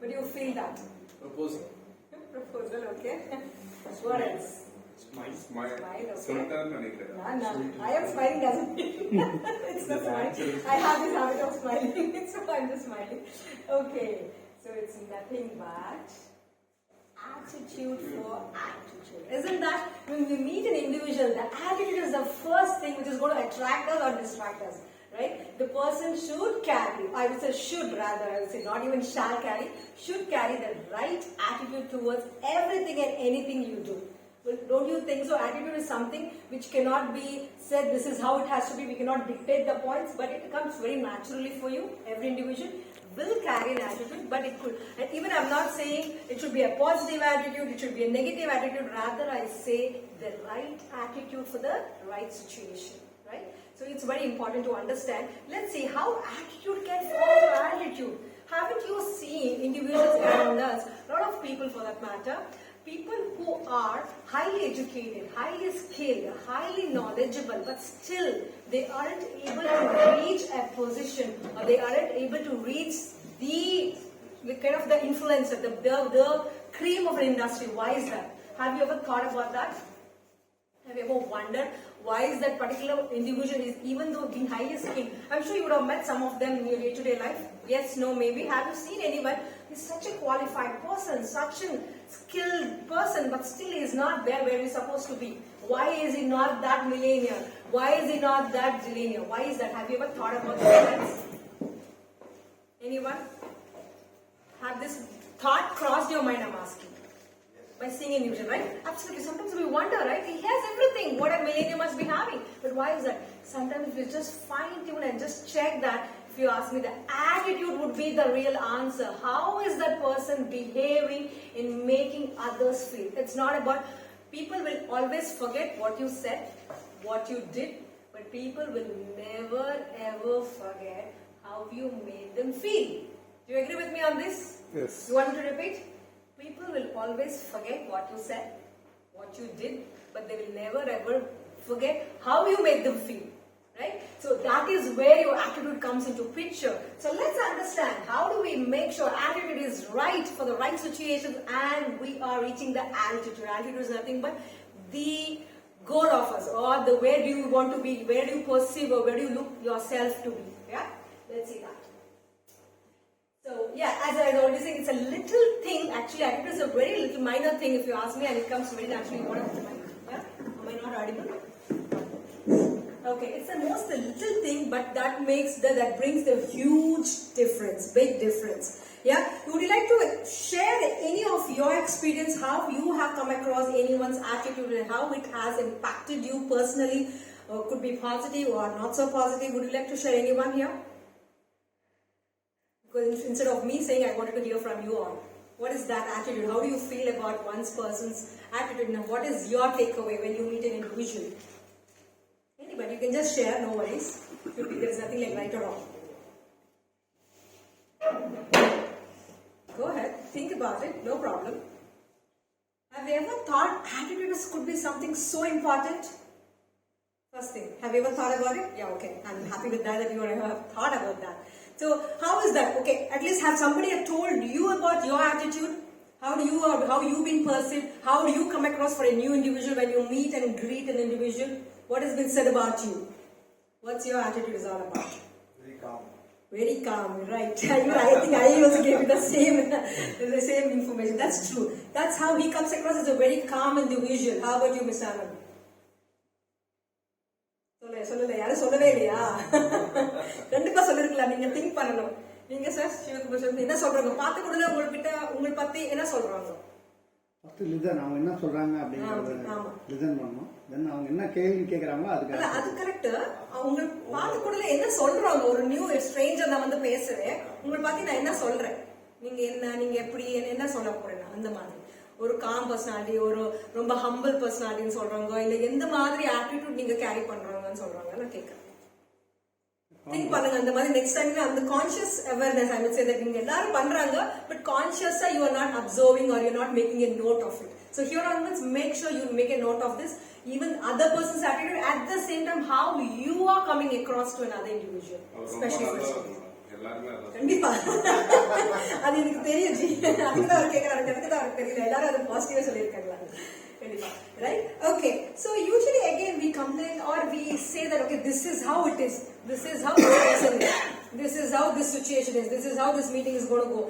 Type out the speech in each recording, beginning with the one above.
But you feel that. Proposal. Proposal, okay. What else? Smile. Smile, okay. Sultan Nanikara. I am smiling doesn't mean it's the smile. I have this habit of smiling, so I'm just smiling. Okay, so it's nothing but attitude for attitude. Isn't that when we meet an individual, the attitude is the first thing which is going to attract us or distract us, right? The person should carry, I would say should rather, I would say not even shall carry, should carry the right attitude towards everything and anything you do. Well, don't you think so? Attitude is something which cannot be said, this is how it has to be, we cannot dictate the points, but it comes very naturally for you. Every individual will carry an attitude, but it could, and even I'm not saying it should be a positive attitude, it should be a negative attitude, rather I say the right attitude for the right situation, right? So it's very important to understand. Let's see how attitude can form your attitude. Haven't you seen individuals around us, a lot of people for that matter, people who are highly educated, highly skilled, highly knowledgeable, but still they aren't able to reach a position, or they aren't able to reach the kind of the influencer, the cream of an industry. Why is that? Have you ever thought about that? Have you ever wondered why is that particular individual is, even though being highly skilled, I'm sure you would have met some of them in your day-to-day life. Yes, no, maybe. Have you seen anyone who is such a qualified person, such a skilled person, but still is not there where he's supposed to be? Why is he not that millionaire? Why is he not that zillionaire? Why is that? Have you ever thought about that? Anyone? Have this thought crossed your mind, I'm asking? By seeing an individual, right? Absolutely. Sometimes we wonder, right? He has everything. What a millionaire must be having. But why is that? Sometimes we just fine tune and just check that. If you ask me, the attitude would be the real answer. How is that person behaving in making others feel? It's not about, people will always forget what you said, what you did, but people will never ever forget how you made them feel. Do you agree with me on this? Yes. You want me to repeat? People will always forget what you said, what you did, but they will never ever forget how you made them feel, right? So that is where your attitude comes into picture. So let's understand, how do we make sure attitude is right for the right situations and we are reaching the altitude. Altitude is nothing but the goal of us, or the where do you want to be, where do you perceive, or where do you look yourself to be, yeah? Let's see that. So yeah, as I was already saying, it's a little thing. Actually, attitude is a very little minor thing if you ask me, and it comes very naturally. What am I? Yeah? Am I not audible? Okay, it's the most little thing, but that makes that brings the huge difference, big difference. Yeah, would you like to share any of your experience, how you have come across anyone's attitude and how it has impacted you personally? Could be positive or not so positive. Would you like to share anyone here? Because instead of me saying, I wanted to hear from you all. What is that attitude? How do you feel about one person's attitude? Now, what is your takeaway when you meet an individual? Anybody, you can just share, no worries. There is nothing like right or wrong. Go ahead, think about it, no problem. Have you ever thought attitude could be something so important? First thing, have you ever thought about it? Yeah, okay, I'm happy with that you have thought about that. So, how is that? Okay, at least have somebody have told you about your attitude? How you been perceived? How do you come across for a new individual when you meet and greet an individual? What has been said about you? What's your attitude is all about? Very calm. Very calm, right? I think I also gave you the same information. That's true. That's how he comes across as a very calm individual. How about you, Miss Anand? சொல்லல யாரும் சொல்லவே இல்லையா? கண்டிப்பா சொல்லிருக்கலாம். நீங்க think பண்ணணும். நீங்க sir Sivakumar என்ன சொல்றாங்க? பார்த்த கூடல உங்களை பத்தி என்ன சொல்றாங்க? ஃபர்ஸ்ட் லிசன், அவங்க என்ன சொல்றாங்க அப்படிங்கறத லிசன் பண்ணனும். தென் அவங்க என்ன கேள்வி கேக்குறாங்களோ அதுக்கு அது கரெக்ட். அவங்க பார்த்த கூடல என்ன சொல்றாங்க? ஒரு நியூ ஸ்ட்ரேஞ்சர் நான் வந்து பேசுறேன். உங்களை பத்தி நான் என்ன சொல்றேன்? நீங்க என்ன, நீங்க எப்படி என்ன சொல்ல போறீங்க? அந்த மாதிரி ஒரு காம் பர்சனாலிட்டி, ஒரு ரொம்ப ஹம்பிள் பர்சனாலிட்டின்னு சொல்றாங்க, இல்ல எந்த மாதிரி ஆட்டிடியூட் நீங்க கேரி பண்றாங்கன்னு சொல்றாங்க நான் கேட்கறேன். திங்க் பண்ணுங்க. அந்த மாதிரி நெக்ஸ்ட் டைம் அந்த conscious awareness, I would say that நீங்க எல்லாரும் பண்றாங்க, பட் கான்ஷியஸா you are not observing or you are not making a note of it. So here onwards, make sure you make a note of this. Even other person's attitude, at the same time, how you are coming across to another individual, especially for எல்லாருமே அதான் கண்டிப்பா அது எனக்கு தெரியும் G. அதுக்கு தான் அவர் கேட்கறாரு, எனக்கு தான் அவருக்கு தெரியல. எல்லாரும் அது பாசிட்டிவா சொல்லியிருக்காங்களா? கண்டிப்பா. Right? Okay. So usually again we complain or we say that okay, this is how it is. This is how this person is. This is how this situation is. This is how this meeting is going to go.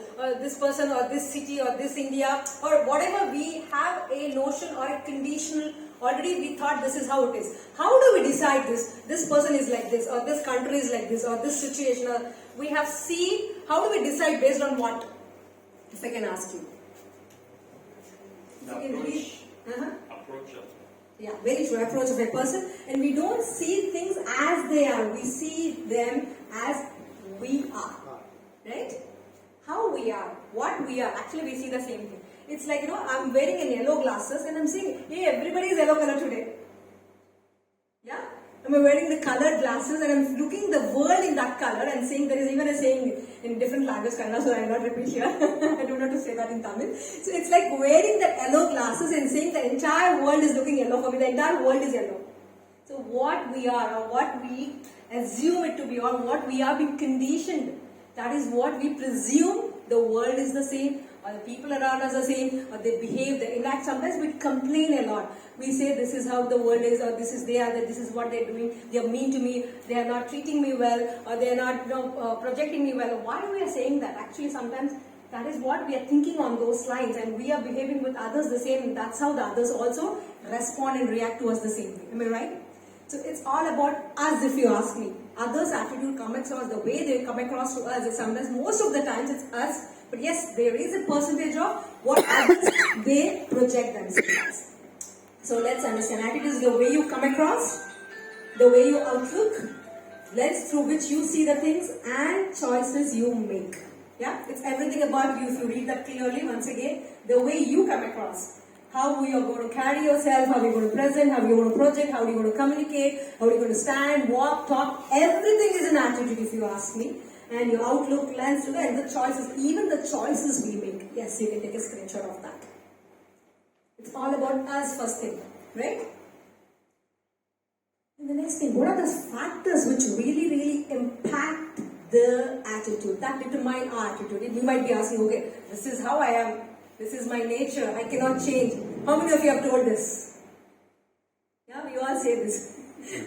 This person or this city or this India or whatever, we have a notion or a conditional. Already we thought this is how it is. How do we decide this? This person is like this or this country is like this or this situation. Or we have seen. How do we decide based on what? If I can ask you. The approach. Uh-huh. Approach of Yeah, very true. Approach of a person, and we don't see things as they are. We see them as we are, right? How we are, what we are. Actually, we see the same thing. It's like, I'm wearing an yellow glasses, and I'm saying, hey, everybody is yellow color today. Yeah, I'm wearing the colored glasses, and I'm looking the world in that color, and saying there is even a saying in different language, Kannada, so I will not repeat here. I don't know to say that in Tamil. So it's like wearing the yellow glasses and saying the entire world is looking yellow for me. The entire world is yellow. So what we are, or what we assume it to be, or what we are being conditioned, that is what we presume the world is the same, or the people around us are the same, or they behave. In fact, sometimes we complain a lot. We say this is how the world is, or this is this is what they're doing. They are mean to me. They are not treating me well, or they are not projecting me well. Why are we saying that? Actually, sometimes that is what we are thinking on those lines, and we are behaving with others the same. And that's how the others also respond and react to us the same way. Am I right? So it's all about us, if you ask me. Others' attitude comes across, the way they come across to us, is sometimes, most of the times, it's us. But yes, there is a percentage of what others they project themselves as. So let's understand. Attitude is the way you come across, the way you outlook, lens through which you see the things, and choices you make. Yeah, it's everything about you. If you read that clearly, once again, the way you come across. How you are going to carry yourself, how you are going to present, how you are going to project, how you are going to communicate, how you are going to stand, walk, talk. Everything is an attitude, if you ask me. And your outlook, lens, and the choices, even the choices we make. Yes, you can take a screenshot of that. It's all about us first thing, right? And the next thing, what are the factors which really, really impact the attitude, that determine our attitude? You might be asking, okay, this is how I am. This is my nature. I cannot change. How many of you have told this? Yeah, we all say this.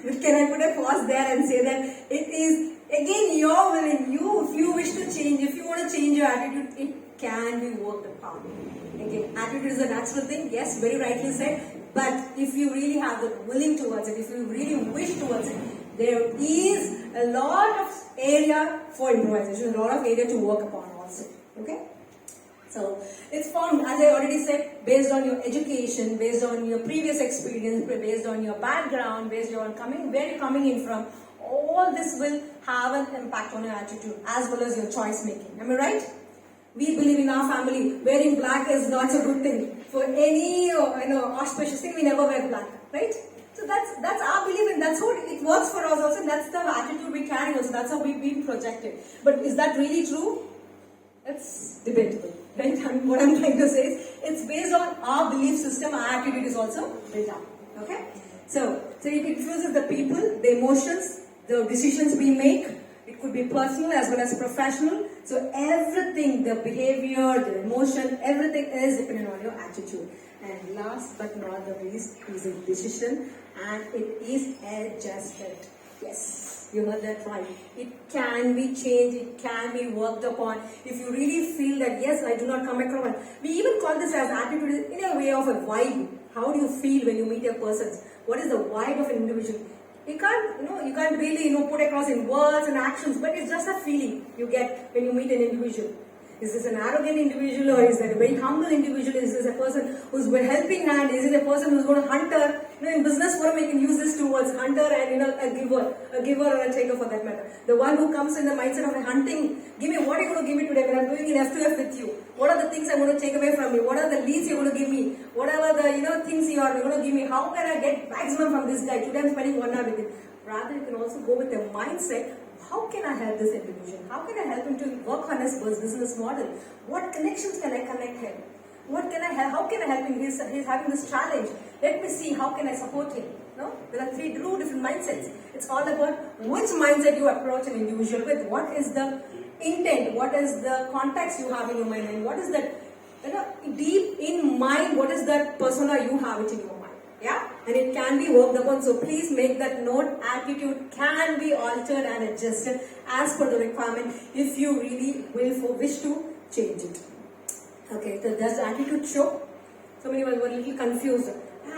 But can I put a pause there and say that it is again your willing. If you wish to change, if you want to change your attitude, it can be worked upon. Again, attitude is a natural thing. Yes, very rightly said. But if you really have the willing towards it, if you really wish towards it, there is a lot of area for improvisation, a lot of area to work upon also. Okay. So it's formed, as I already said, based on your education, based on your previous experience, based on your background, based on where you're coming in from. All this will have an impact on your attitude as well as your choice making. Am I right? We believe in our family, wearing black is not a good thing. For any auspicious thing, we never wear black, right? So that's our belief, and that's how it works for us also. That's the attitude we carry also. That's how we've been projected. But is that really true? It's debatable. Right? What I'm trying to say is, it's based on our belief system, our attitude is also built up. Okay? So it influences the people, the emotions, the decisions we make. It could be personal as well as professional. So everything, the behavior, the emotion, everything is dependent on your attitude. And last but not the least is a decision, and it is adjusted. Yes. You heard that right. It can be changed, it can be worked upon. If you really feel that, yes, I do not come across. We even call this as attitude in a way of a vibe. How do you feel when you meet a person? What is the vibe of an individual? You can't really, put across in words and actions, but it's just a feeling you get when you meet an individual. Is this an arrogant individual, or is that a very humble individual? Is this a person who's a helping hand? Is it a person who's going to hunter? In business forum, we can use this two words, hunter and a giver or a taker for that matter. The one who comes in the mindset of a hunting, give me what are you going to give me today when I'm doing an F2F with you? What are the things I'm going to take away from you? What are the leads you're going to give me? Whatever the things you're going to give me, how can I get maximum from this guy? Today I'm spending 1 hour with him. Rather, you can also go with a mindset. How can I help this individual? How can I help him to work on his business model? What connections can I connect him? What can I help? How can I help him? He's having this challenge. Let me see how can I support him. No? There are 3 different mindsets. It's all about which mindset you approach an individual with. What is the intent, what is the context you have in your mind, and what is that, deep in mind, what is that persona you have it in your mind. Yeah, and it can be worked upon. So please make that note. Attitude can be altered and adjusted as per the requirement if you really wish to change it. Okay, so does attitude show? So many people were a little confused.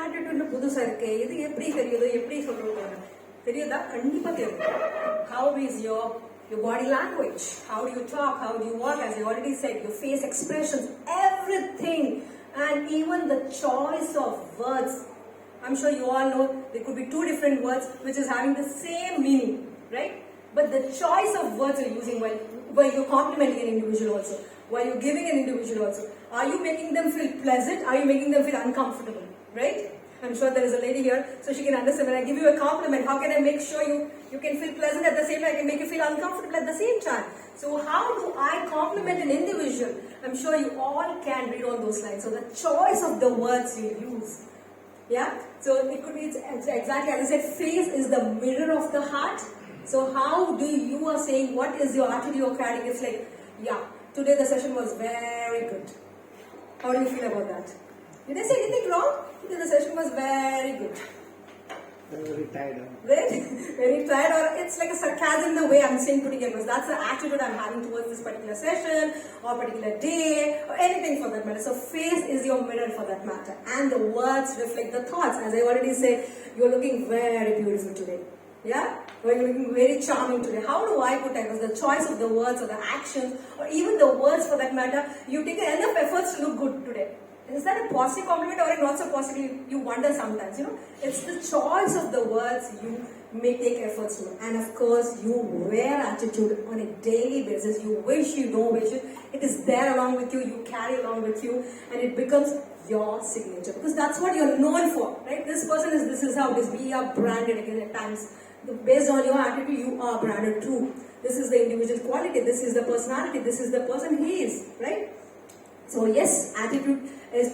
Attitude புதுசா இருக்கே இது எப்படி தெரியுது எப்படி சொல்றது தெரியுதா கண்டிப்பா தெரியும். How is your body language? How do you talk? How do you walk? As I already said, your face expressions, everything, and even the choice of words. I'm sure you all know there could be two different words which is having the same meaning, right? But the choice of words you're using while you're complimenting an individual also, while you're giving an individual also, are you making them feel pleasant? Are you making them feel uncomfortable? Right? I'm sure there is a lady here, so she can understand. When I give you a compliment, how can I make sure you can feel pleasant at the same time? I can make you feel uncomfortable at the same time. So how do I compliment an individual? I'm sure you all can read on those lines. So the choice of the words you use. Yeah, so it could be exactly as I said, face is the mirror of the heart. So how do you are saying, what is your attitude you're carrying? It's like, yeah, today the session was very good. How do you feel about that? Did I say anything wrong? Today the session was very good. Very tired. Right? Very tired, or it's like a sarcasm in the way I'm saying putting it, because that's the attitude I'm having towards this particular session or particular day or anything for that matter. So face is your mirror for that matter, and the words reflect the thoughts. As I already said, you're looking very beautiful today. Yeah? Or you're looking very charming today. How do I put it? Because the choice of the words or the actions or even the words for that matter, you take enough efforts to look good today. Is that a positive compliment or a not so positive? You wonder sometimes, It's the choice of the words you may take efforts to. And of course, you wear attitude on a daily basis. You wish, you don't wish it. It is there along with you. You carry along with you. And it becomes your signature. Because that's what you're known for, right? This is how it is. We are branded again at times. Based on your attitude, you are branded too. This is the individual quality. This is the personality. This is the person he is, right? So yes, attitude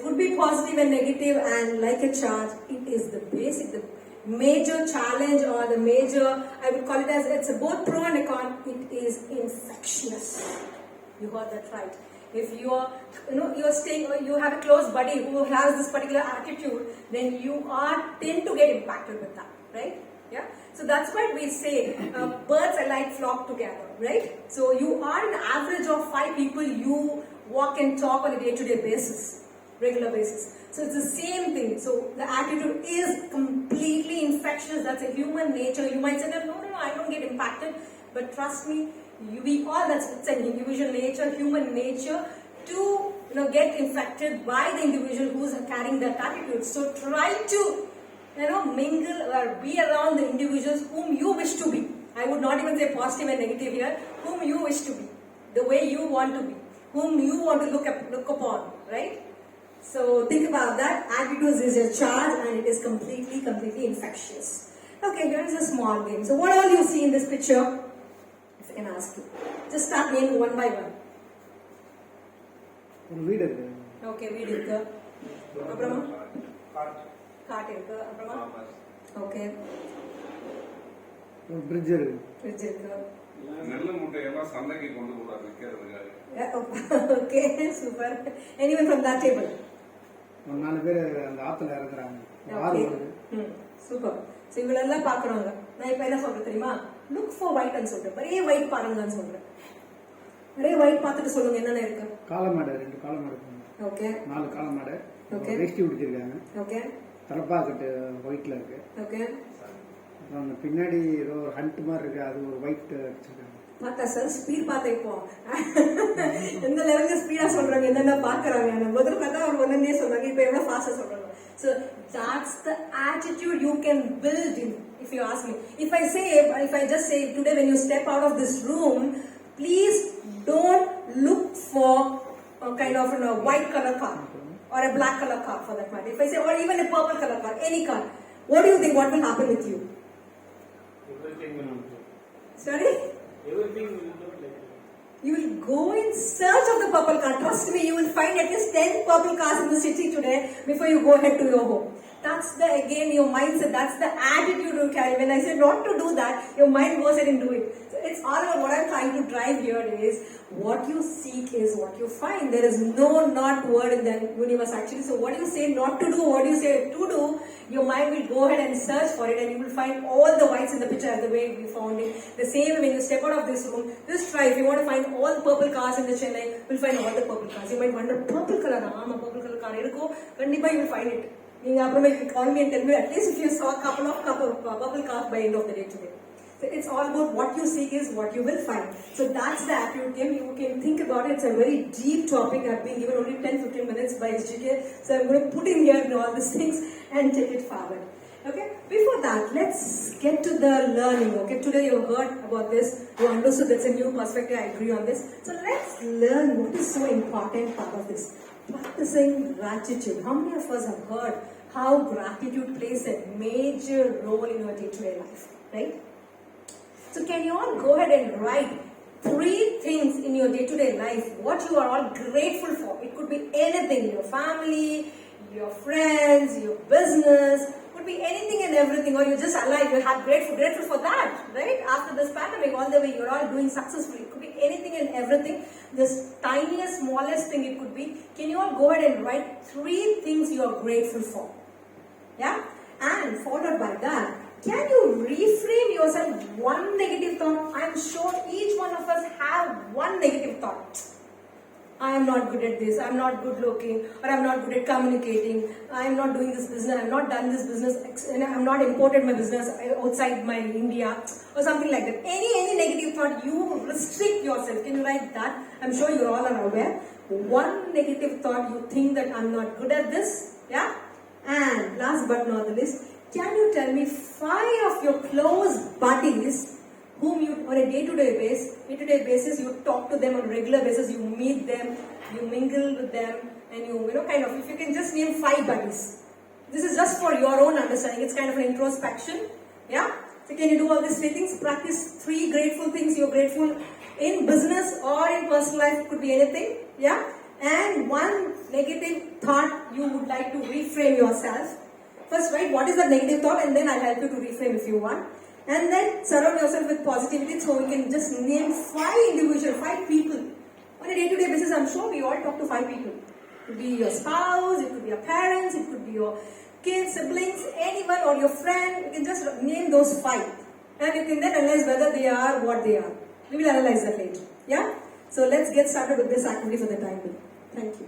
could be positive and negative, and like a charge, it is the basic, the major challenge, or the major, I would call it as, it's both pro and con, it is infectious. You got that right. If you are, you're staying, or you have a close buddy who has this particular attitude, then you tend to get impacted with that, right? Yeah. So that's why we say birds alike flock together, right? So you are an average of 5 people you walk and talk on a day-to-day basis, regular basis. So it's the same thing. So the attitude is completely infectious. That's a human nature. You might say that no, I don't get impacted, but trust me, we all, it's an individual nature, human nature to get infected by the individual who's carrying that attitude. So try to mingle or be around the individuals whom you wish to be. I would not even say positive and negative here. Whom you wish to be, the way you want to be, whom you want to look upon, right? So think about that. Attitude is a charge, and it is completely infectious. Okay, here is a small game. So what all you see in this picture? If I can ask you, just start naming one by one. Okay, வீடு இருக்கு. அப்புறமா God இருக்கு. அப்புறமா okay. bridge இருக்கு. நல்ல முட்டை எல்லாம் சந்தைக்கு கொண்டு போறாங்க விக்கிறதுக்காக. Okay, super. Anyone from that table? ஒரு 4 பேர் அந்த ஆத்துல இறங்குறாங்க. ஆறு வருது. சூப்பர். சோ இவங்க எல்லாம் பாக்குறாங்க. நான் இப்ப என்ன சொல்றேன் தெரியுமா? Look for white ன்னு சொல்றேன். ஒரே white பாருங்கன்னு சொல்றேன். ஒரே white பார்த்துட்டு சொல்லுங்க என்னென்ன இருக்கு. காளமாடு 2 காளமாடு. ஓகே. 4 காளமாடு. ஓகே. வேஷ்டி உடுத்திருக்காங்க. ஓகே. தலப்பா கட்டு ஒயிட்ல இருக்கு. ஓகே. அப்புறம் பின்னாடி ஏதோ ஒரு ஹண்ட் மாதிரி இருக்கு, அது ஒரு ஒயிட் வச்சிருக்காங்க. பார்த்தா சார் ஸ்பீட் பார்த்தா இப்போ எந்த லெவலுக்கு ஸ்பீடா சொல்றாங்க, என்னென்ன பாக்குறாங்க. முதல்ல பார்த்தா ஒரு ஒன்னே சொல்றாங்க, இப்போ எவ்வளவு ஃபாஸ்டா சொல்றாங்க. So that's the attitude you can build in, if you ask me. If I just say today when you step out of this room, please don't look for a kind of a white color car or a black color car for that matter. If I say, or even a purple color car, any car, what do you think? What will happen with you? Everything will not go. Sorry? Everything will not like that. You will go in search of the purple car. Trust me, you will find at least 10 purple cars in the city today before you go ahead to your home. That's the, again, your mindset, that's the attitude you carry. When I say not to do that, your mind goes ahead and do it. So it's all about what I'm trying to drive here is, what you seek is what you find. There is no not word in the universe actually. So what you say not to do, what you say to do, your mind will go ahead and search for it, and you will find all the whites in the picture as the way we found it. The same when you step out of this room, just try. If you want to find all the purple cars in the Chennai, you'll find all the purple cars. You might wonder, purple color, purple color car, kandipa you will find it. You will call me and tell me at least if you saw a couple of purple cars by end of the day today. So it's all about what you seek is what you will find. So that's the attitude game. You can think about it. It's a very deep topic. I've been given only 10-15 minutes by SGK. So I'm going to put in here all these things and take it forward. Okay. Before that, let's get to the learning. Okay. Today you heard about this. You understood that's a new perspective. I agree on this. So let's learn what is so important part of this. Practicing gratitude. How many of us have heard how gratitude plays a major role in your day-to-day life, right? So can you all go ahead and write 3 things in your day-to-day life, what you are all grateful for? It could be anything, your family, your friends, your business, could be anything and everything, or you're just alive, you have grateful for that, right? After this pandemic, all the way you're all doing successfully. It could be anything and everything. This tiniest, smallest thing it could be. Can you all go ahead and write 3 things you are grateful for? Yeah? And followed by that, can you reframe yourself one negative thought? I am sure each one of us have one negative thought. I am not good at this, I am not good looking, or I am not good at communicating, I am not doing this business, I have not done this business, I am not imported my business outside my India, or something like that. Any negative thought, you restrict yourself. Can you write that? I am sure you all are aware. One negative thought, you think that I am not good at this, yeah? And last but not the least, can you tell me 5 of your close buddies whom you on a day-to-day basis you talk to them on a regular basis, you meet them, you mingle with them, and you know kind of, if you can just name 5 buddies. This is just for your own understanding. It's kind of an introspection. Yeah? So can you do all these 3 things? Practice 3 grateful things you're grateful in business or in personal life. It could be anything. Yeah? And 1 negative thought you would like to reframe yourself. First write what is the negative thought, and then I'll help you to reframe if you want. And then surround yourself with positivity, so we can just name 5 individuals, 5 people. On a day-to-day basis, I'm sure we all talk to 5 people. It could be your spouse, it could be your parents, it could be your kids, siblings, anyone, or your friend. You can just name those 5. And you can then analyze whether they are what they are. We will analyze that later. Yeah? So let's get started with this activity for the time being. Thank you.